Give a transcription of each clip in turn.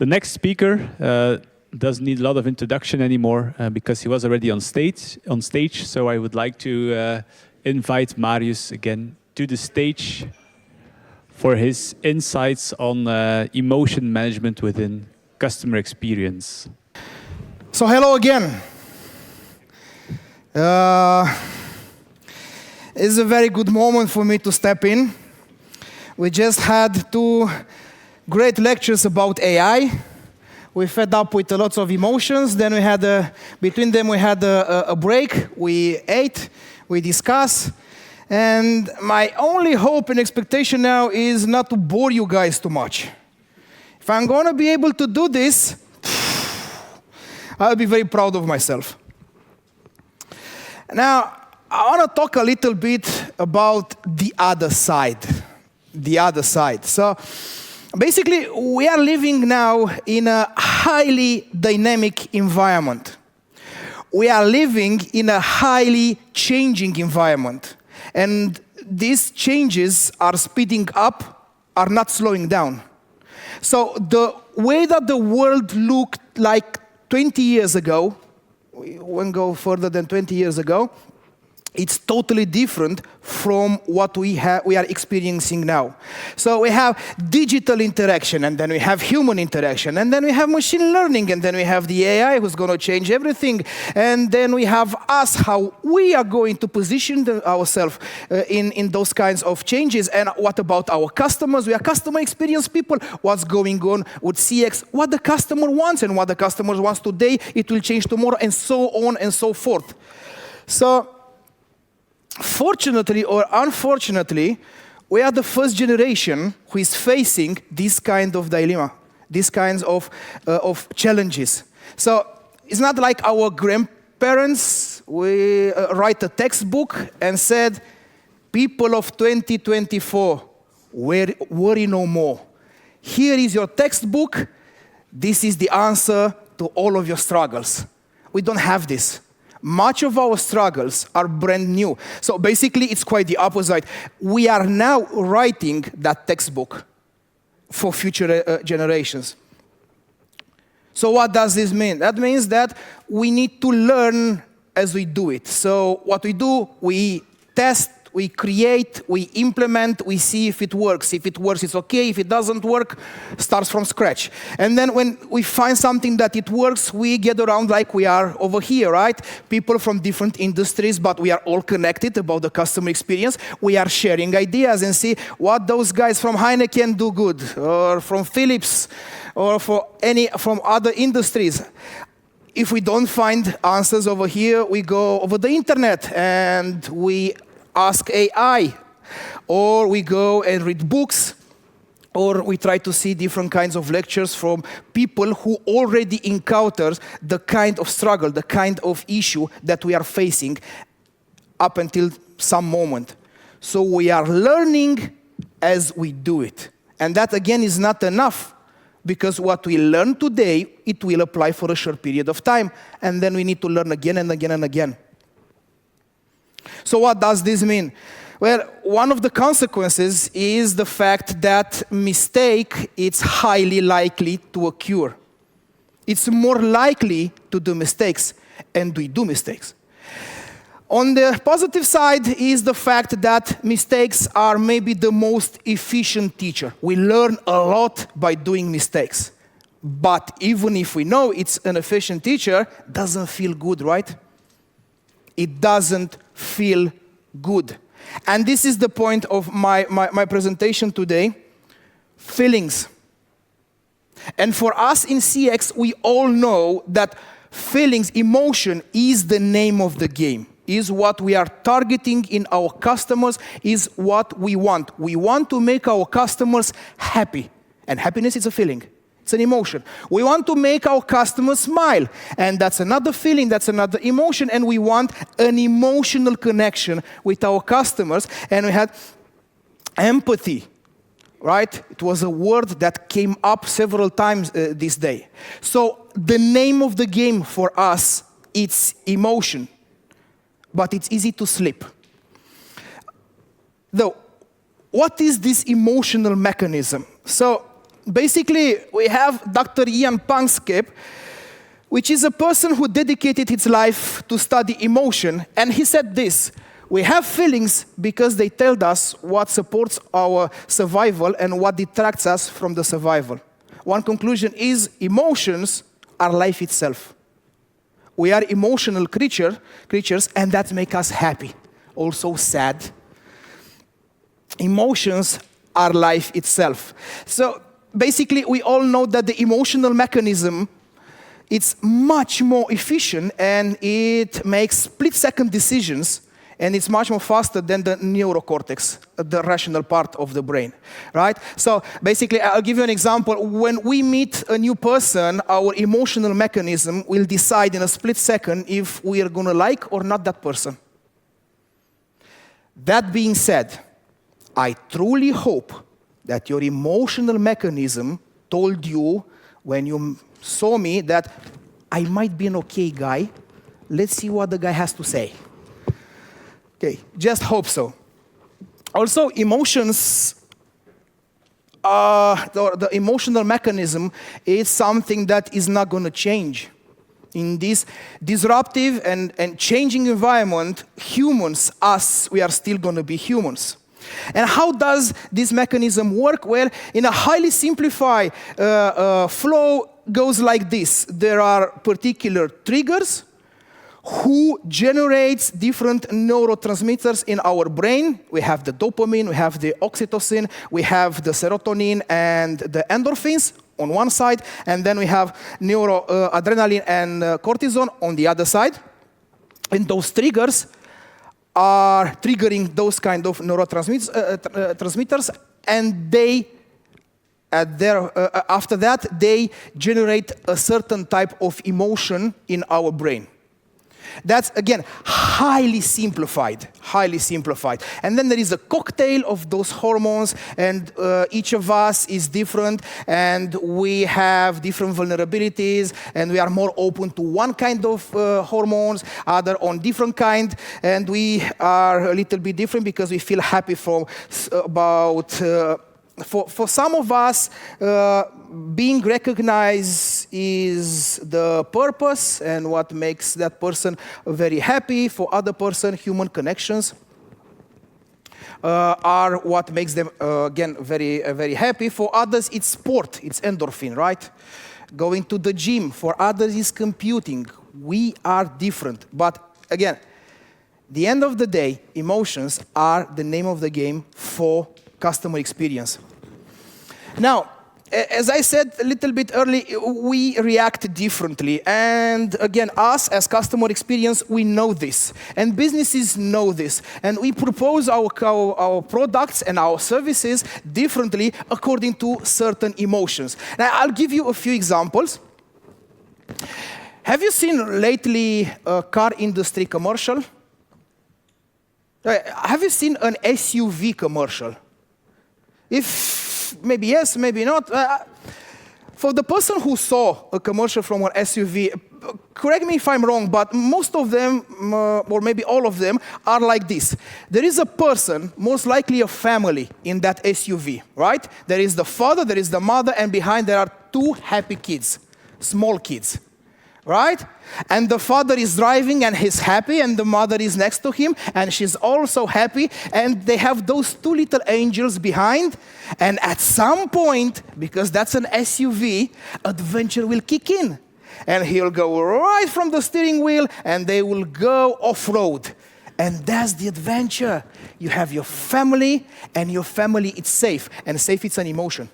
The next speaker doesn't need a lot of introduction anymore because he was already on stage. So I would like to invite Marius again to the stage for his insights on emotion management within customer experience. So hello again. It's a very good moment for me to step in. We just had 2 great lectures about AI. We fed up with lots of emotions. Then we had between them we had a break. We ate, we discussed. And my only hope and expectation now is not to bore you guys too much. If I'm going to be able to do this, I'll be very proud of myself. Now, I want to talk a little bit about the other side. The other side. So, basically, we are living now in a highly dynamic environment. We are living in a highly changing environment. And these changes are speeding up, are not slowing down. So the way that the world looked like 20 years ago, we won't go further than 20 years ago, it's totally different from what we are experiencing now. So we have digital interaction, and then we have human interaction, and then we have machine learning, and then we have the AI who's going to change everything, and then we have us, how we are going to position ourselves in those kinds of changes. And what about our customers? We are customer experience people. What's going on with CX? What the customer wants and what the customer wants today, it will change tomorrow, and so on and so forth. So, fortunately or unfortunately, we are the first generation who is facing this kind of dilemma, these kinds of challenges. So it's not like our grandparents, we write a textbook and said, people of 2024, worry no more. Here is your textbook. This is the answer to all of your struggles. We don't have this. Much of our struggles are brand new. So basically, it's quite the opposite. We are now writing that textbook for future generations. So what does this mean? That means that we need to learn as we do it. So what we do, we test, we create, we implement, we see if it works. If it works, it's okay. If it doesn't work, starts from scratch. And then when we find something that it works, we get around like we are over here, right? People from different industries, but we are all connected about the customer experience. We are sharing ideas and see what those guys from Heineken do good, or from Philips, or from other industries. If we don't find answers over here, we go over the internet and we ask AI, or we go and read books, or we try to see different kinds of lectures from people who already encounter the kind of struggle, the kind of issue that we are facing up until some moment. So we are learning as we do it. And that again is not enough, because what we learn today, it will apply for a short period of time, and then we need to learn again and again and again. So what does this mean? Well, one of the consequences is the fact that mistake is highly likely to occur. It's more likely to do mistakes, and we do mistakes. On the positive side is the fact that mistakes are maybe the most efficient teacher. We learn a lot by doing mistakes. But even if we know it's an efficient teacher, it doesn't feel good, right? It doesn't feel good. And this is the point of my presentation today, feelings. And for us in CX, we all know that feelings, emotion, is the name of the game, is what we are targeting in our customers, is what we want. We want to make our customers happy. And happiness is a feeling. It's an emotion. We want to make our customers smile, and that's another feeling, that's another emotion, and we want an emotional connection with our customers. And we had empathy, right? It was a word that came up several times this day. So the name of the game for us, it's emotion, but it's easy to slip. Though, what is this emotional mechanism? So basically, we have Dr. Ian Panksepp, which is a person who dedicated his life to study emotion. And he said this: we have feelings because they tell us what supports our survival and what detracts us from the survival. One conclusion is emotions are life itself. We are emotional creatures, and that makes us happy, also sad. Emotions are life itself. So basically, we all know that the emotional mechanism, it's much more efficient, and it makes split-second decisions, and it's much more faster than the neurocortex, the rational part of the brain, right? So basically, I'll give you an example. When we meet a new person, our emotional mechanism will decide in a split second if we are going to like or not that person. That being said, I truly hope that your emotional mechanism told you when you saw me that I might be an okay guy. Let's see what the guy has to say. Okay, just hope so. Also, emotions, the emotional mechanism is something that is not going to change. In this disruptive and changing environment, humans, us, we are still going to be humans. And how does this mechanism work? Well, in a highly simplified flow goes like this. There are particular triggers who generates different neurotransmitters in our brain. We have the dopamine, we have the oxytocin, we have the serotonin and the endorphins on one side, and then we have adrenaline and cortisol on the other side. And those triggers are triggering those kind of neurotransmitters, and they, after that, they generate a certain type of emotion in our brain. That's, again, highly simplified. And then there is a cocktail of those hormones, and each of us is different, and we have different vulnerabilities, and we are more open to one kind of hormones, other on different kind, and we are a little bit different because we feel happy for some of us, being recognized is the purpose and what makes that person very happy. For other person, human connections are what makes them, again, very, very happy. For others, it's sport, it's endorphin, right? Going to the gym. For others, it's computing. We are different. But again, the end of the day, emotions are the name of the game for customer experience. Now, as I said a little bit early, we react differently. And again, us as customer experience, we know this. And businesses know this. And we propose our products and our services differently according to certain emotions. Now, I'll give you a few examples. Have you seen lately a car industry commercial? Have you seen an SUV commercial? Maybe yes, maybe not. For the person who saw a commercial from an SUV, correct me if I'm wrong, but most of them, or maybe all of them, are like this. There is a person, most likely a family, in that SUV, right? There is the father, there is the mother, and behind there are two happy kids, small kids, right? And the father is driving and he's happy, and the mother is next to him and she's also happy, and they have those two little angels behind. And at some point, because that's an SUV, adventure will kick in. And he'll go right from the steering wheel and they will go off-road. And that's the adventure. You have your family, and your family is safe. And safe, it's an emotion.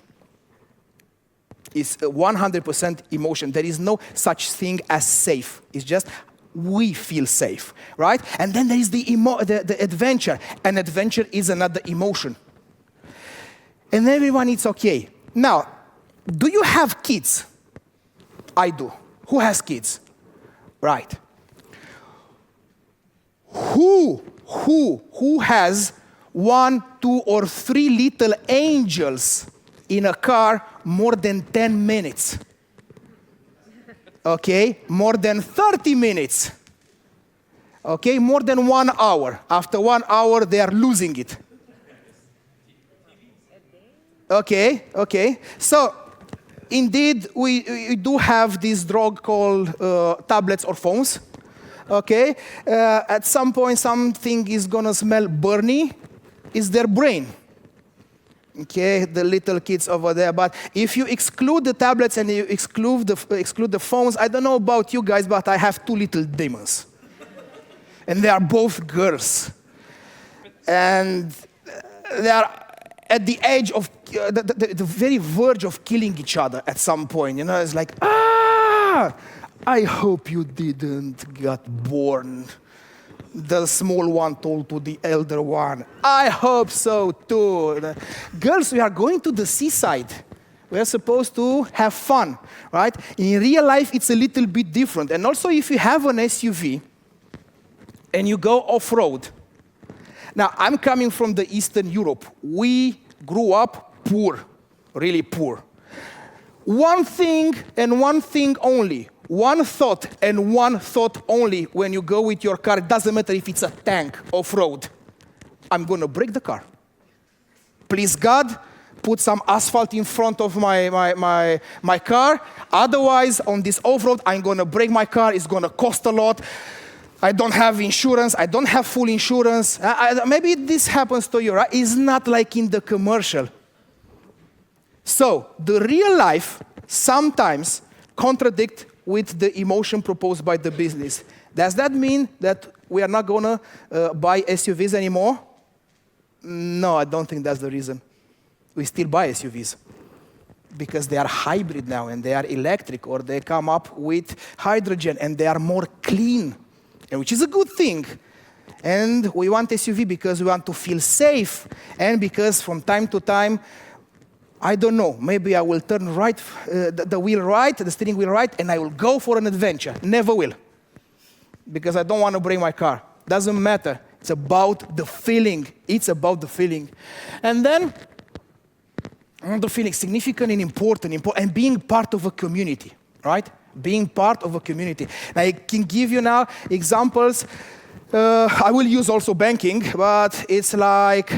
It's 100% emotion. There is no such thing as safe. It's just we feel safe, right? And then there is the adventure. And adventure is another emotion. And everyone, it's okay. Now, do you have kids? I do. Who has kids? Right. Who has 1, 2, or 3 little angels in a car more than 10 minutes? Okay, more than 30 minutes. Okay, more than 1 hour. After 1 hour, they are losing it. Okay. So, indeed, we do have this drug called tablets or phones. Okay, at some point, something is gonna smell burny. Is their brain? Okay, the little kids over there. But if you exclude the tablets and you exclude the phones, I don't know about you guys, but I have two little demons, and they are both girls, and they are at the edge of the very verge of killing each other at some point. You know, it's like, I hope you didn't get born. The small one told to the elder one, I hope so too. Girls, we are going to the seaside. We are supposed to have fun, right? In real life, it's a little bit different. And also, if you have an SUV and you go off-road. Now, I'm coming from the Eastern Europe. We grew up poor, really poor. One thing and one thing only. One thought and one thought only when you go with your car. It doesn't matter if it's a tank off-road. I'm going to break the car. Please, God, put some asphalt in front of my car. Otherwise, on this off-road, I'm going to break my car. It's going to cost a lot. I don't have insurance. I don't have full insurance. Maybe this happens to you, right? It's not like in the commercial. So, the real life sometimes contradicts with the emotion proposed by the business. Does that mean that we are not going to buy SUVs anymore? No, I don't think that's the reason. We still buy SUVs because they are hybrid now and they are electric, or they come up with hydrogen and they are more clean, and which is a good thing. And we want SUV because we want to feel safe, and because from time to time, I don't know, maybe I will turn right, the wheel right, the steering wheel right, and I will go for an adventure. Never will. Because I don't want to break my car. Doesn't matter. It's about the feeling. It's about the feeling. And then, the feeling significant and important, and being part of a community, right? Being part of a community. Now, I can give you now examples. I will use also banking, but it's like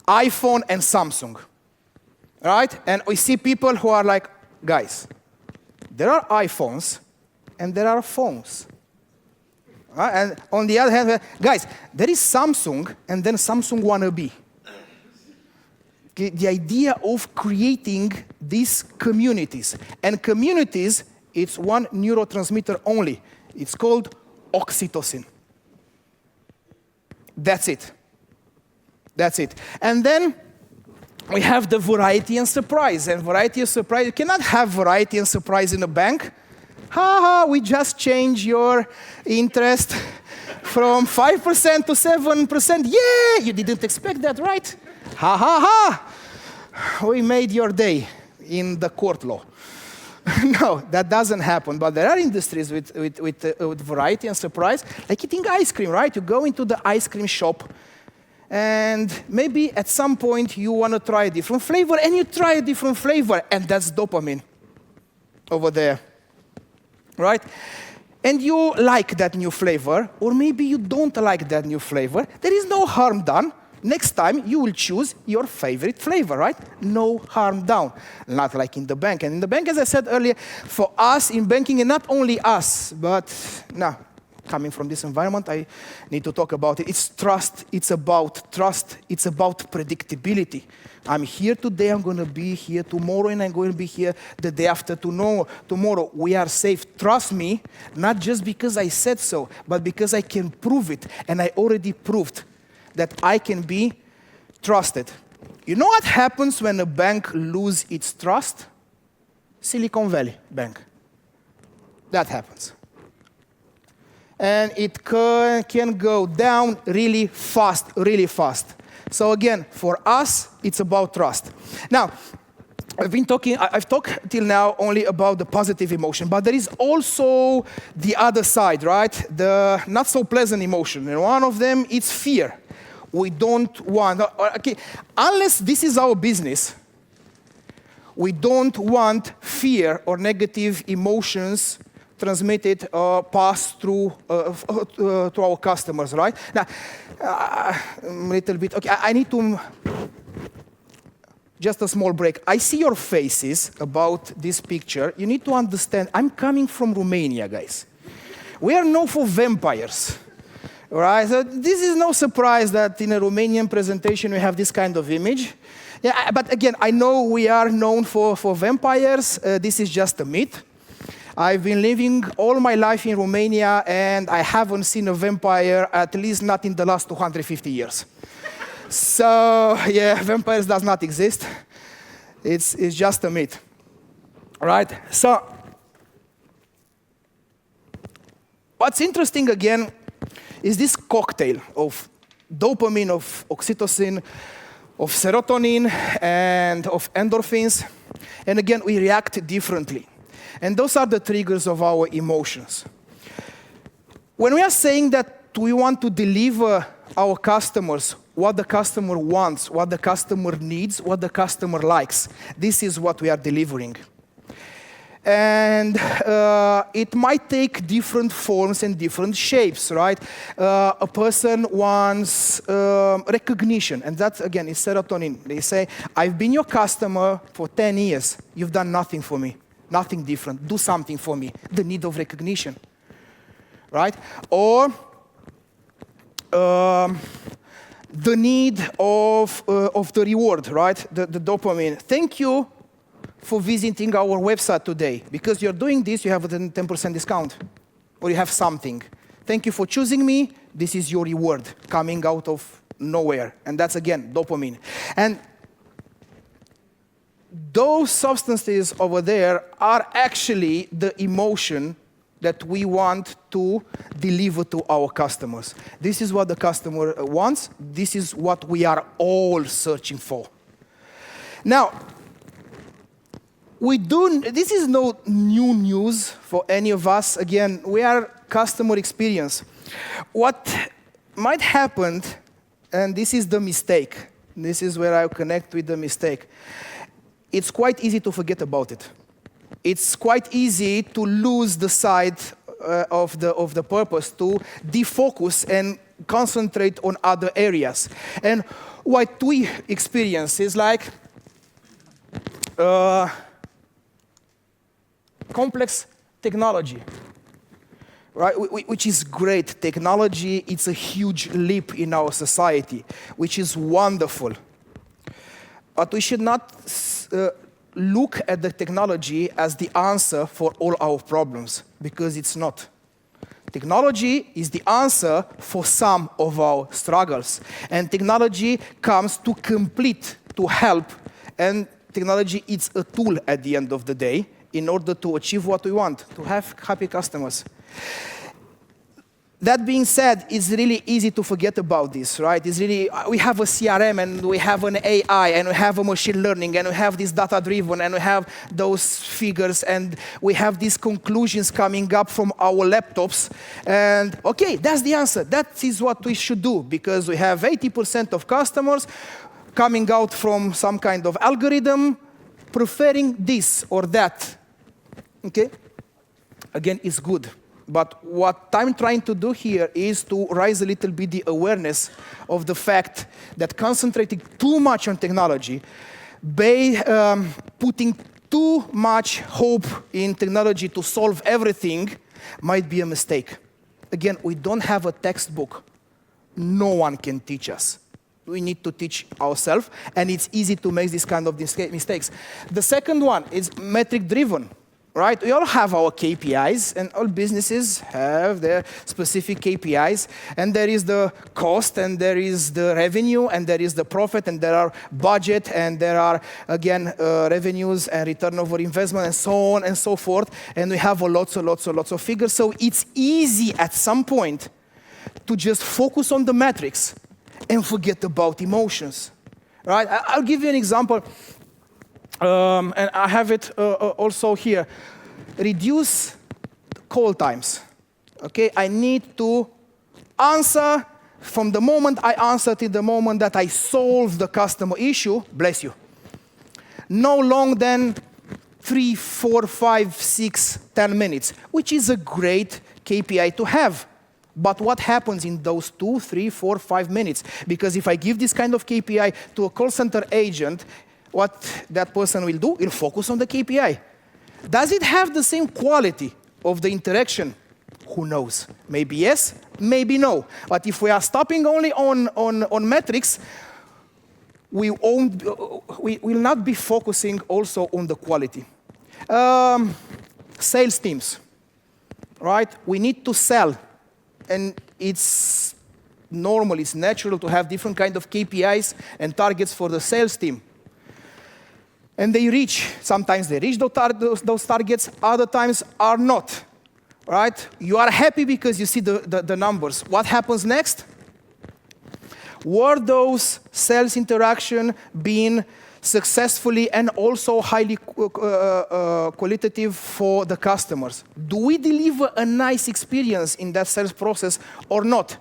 iPhone and Samsung. Right? And we see people who are like, guys, there are iPhones and there are phones. Right? And on the other hand, guys, there is Samsung and then Samsung wannabe. Okay, the idea of creating these communities. And communities, it's one neurotransmitter only. It's called oxytocin. That's it. That's it. And then we have the variety and surprise. And variety and surprise, you cannot have variety and surprise in a bank. We just changed your interest from 5% to 7%. Yeah, you didn't expect that, right? We made your day in the court law. No, that doesn't happen. But there are industries with variety and surprise, like eating ice cream, right? You go into the ice cream shop, and maybe at some point you want to try a different flavor, and you try a different flavor, and that's dopamine over there, right? And you like that new flavor, or maybe you don't like that new flavor. There is no harm done. Next time you will choose your favorite flavor, right? No harm done. Not like in the bank. And in the bank, as I said earlier, for us in banking, and not only us, but now, coming from this environment, I need to talk about it. It's trust. It's about trust. It's about predictability. I'm here today, I'm going to be here tomorrow, and I'm going to be here the day after tomorrow. We are safe. Trust me, not just because I said so, but because I can prove it, and I already proved that I can be trusted. You know what happens when a bank loses its trust? Silicon Valley Bank. That happens. And it can go down really fast, really fast. So again, for us, it's about trust. Now, I've talked till now only about the positive emotion, but there is also the other side, right? The not so pleasant emotion. And one of them is fear. We don't want, okay, unless this is our business, we don't want fear or negative emotions transmitted or passed through to our customers, right? Now, a little bit, okay, I need to just a small break. I see your faces about this picture. You need to understand, I'm coming from Romania, guys. We are known for vampires. All right, so this is no surprise that in a Romanian presentation we have this kind of image. Yeah, but again, I know we are known for vampires. This is just a myth. I've been living all my life in Romania, and I haven't seen a vampire, at least not in the last 250 years. So, yeah, vampires does not exist. It's just a myth. All right, so what's interesting again is this cocktail of dopamine, of oxytocin, of serotonin, and of endorphins. And again, we react differently. And those are the triggers of our emotions. When we are saying that we want to deliver our customers what the customer wants, what the customer needs, what the customer likes, this is what we are delivering. And it might take different forms and different shapes, right? A person wants recognition, and that, again, is serotonin. They say, I've been your customer for 10 years. You've done nothing for me, nothing different. Do something for me. The need of recognition, right? Or the need of the reward, right? The dopamine. Thank you for visiting our website today. Because you're doing this, you have a 10% discount. Or you have something. Thank you for choosing me. This is your reward coming out of nowhere. And that's, again, dopamine. And those substances over there are actually the emotion that we want to deliver to our customers. This is what the customer wants. This is what we are all searching for. Now, this is no new news for any of us. Again, we are customer experience. What might happen, and this is the mistake, this is where I connect with the mistake, it's quite easy to forget about it. It's quite easy to lose the sight of the purpose, to defocus and concentrate on other areas. And what we experience is like complex technology, right? Which is great. Technology, it's a huge leap in our society, which is wonderful. But we should not look at the technology as the answer for all our problems, because it's not. Technology is the answer for some of our struggles. And technology comes to complete, to help. And technology is a tool at the end of the day in order to achieve what we want, to have happy customers. That being said, it's really easy to forget about this, right? It's really, we have a CRM and we have an AI and we have a machine learning and we have this data-driven and we have those figures and we have these conclusions coming up from our laptops. And okay, that's the answer. That is what we should do because we have 80% of customers coming out from some kind of algorithm preferring this or that. Okay? Again, it's good. But what I'm trying to do here is to raise a little bit the awareness of the fact that concentrating too much on technology, putting too much hope in technology to solve everything might be a mistake. Again, we don't have a textbook. No one can teach us. We need to teach ourselves, and it's easy to make this kind of mistakes. The second one is metric-driven. Right? We all have our KPIs, and all businesses have their specific KPIs. And there is the cost, and there is the revenue, and there is the profit, and there are budget, and there are, again, revenues and return over investment, and so on and so forth. And we have lots of figures. So it's easy at some point to just focus on the metrics and forget about emotions. Right? I'll give you an example. And I have it also here. Reduce call times. Okay, I need to answer from the moment I answer to the moment that I solve the customer issue. Bless you. No longer than 3, 4, 5, 6, 10 minutes, which is a great KPI to have. But what happens in those 2, 3, 4, 5 minutes? Because if I give this kind of KPI to a call center agent, what that person will do? He'll focus on the KPI. Does it have the same quality of the interaction? Who knows? Maybe yes, maybe no. But if we are stopping only on metrics, we will not be focusing also on the quality. Sales teams, right? We need to sell, and it's normal, it's natural to have different kind of KPIs and targets for the sales team. And they reach, sometimes they reach those targets, other times are not, right? You are happy because you see the numbers. What happens next? Were those sales interaction being successfully and also highly qualitative for the customers? Do we deliver a nice experience in that sales process or not?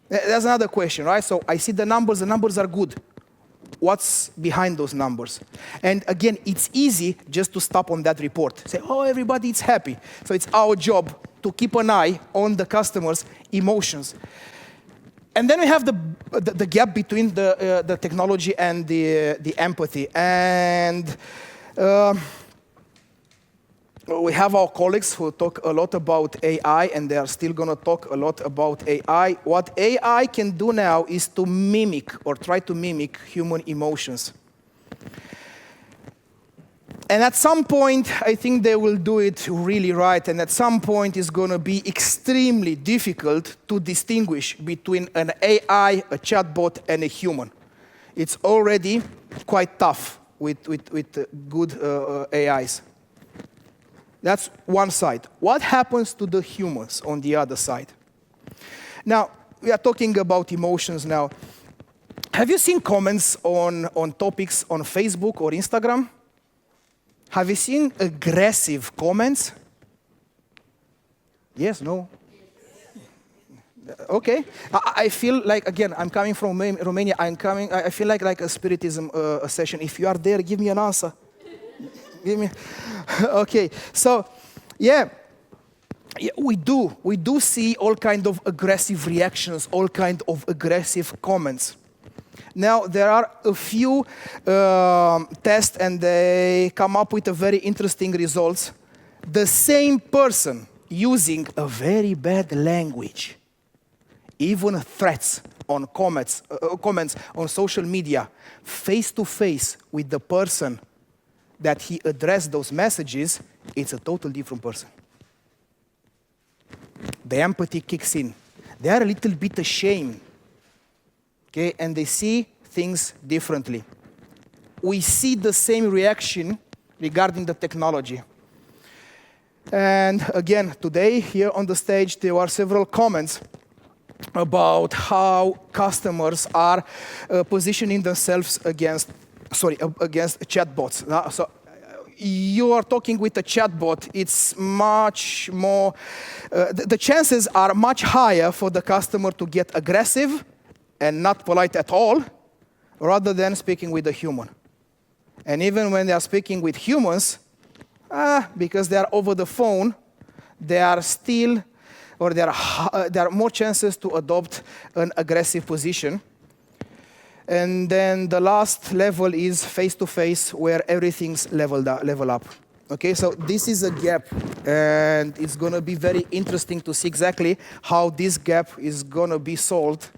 That's another question, right? So I see the numbers are good. What's behind those numbers? And again, it's easy just to stop on that report. Say, oh, everybody is happy. So it's our job to keep an eye on the customer's emotions. And then we have the gap between the technology and the empathy. And we have our colleagues who talk a lot about AI, and they are still going to talk a lot about AI. What AI can do now is to mimic or try to mimic human emotions. And at some point, I think they will do it really right. And at some point, it's going to be extremely difficult to distinguish between an AI, a chatbot, and a human. It's already quite tough with good AIs. That's one side. What happens to the humans on the other side? Now, we are talking about emotions now. Have you seen comments on topics on Facebook or Instagram? Have you seen aggressive comments? Yes, no? Okay. I feel like, again, I'm coming from Romania. I feel like a spiritism session. If you are there, give me an answer. Give me. Okay. So, yeah, we do see all kind of aggressive reactions, all kind of aggressive comments. Now, there are a few tests, and they come up with a very interesting results. The same person using a very bad language, even threats on comments on social media, face-to-face with the person that he addressed those messages, it's a totally different person. The empathy kicks in. They are a little bit ashamed. Okay, and they see things differently. We see the same reaction regarding the technology. And again, today, here on the stage, there were several comments about how customers are positioning themselves against chatbots. So you are talking with a chatbot, it's much more, the chances are much higher for the customer to get aggressive and not polite at all, rather than speaking with a human. And even when they are speaking with humans, because they are over the phone, they are still, or there are more chances to adopt an aggressive position. And then the last level is face-to-face, where everything's level up. Okay, so this is a gap, and it's going to be very interesting to see exactly how this gap is going to be solved,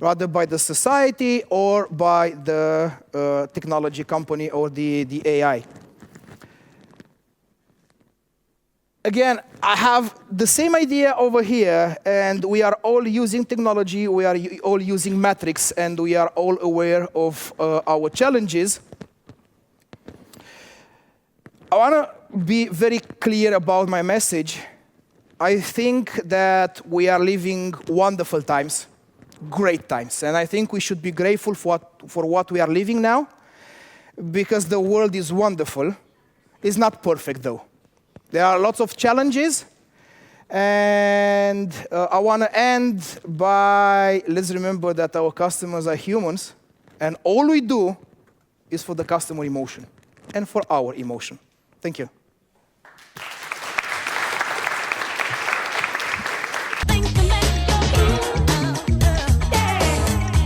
rather by the society or by the technology company or the AI. Again, I have the same idea over here, and we are all using technology, we are all using metrics, and we are all aware of our challenges. I want to be very clear about my message. I think that we are living wonderful times, great times, and I think we should be grateful for what we are living now, because the world is wonderful. It's not perfect, though. There are lots of challenges, and I want to end by, let's remember that our customers are humans, and all we do is for the customer emotion and for our emotion. Thank you.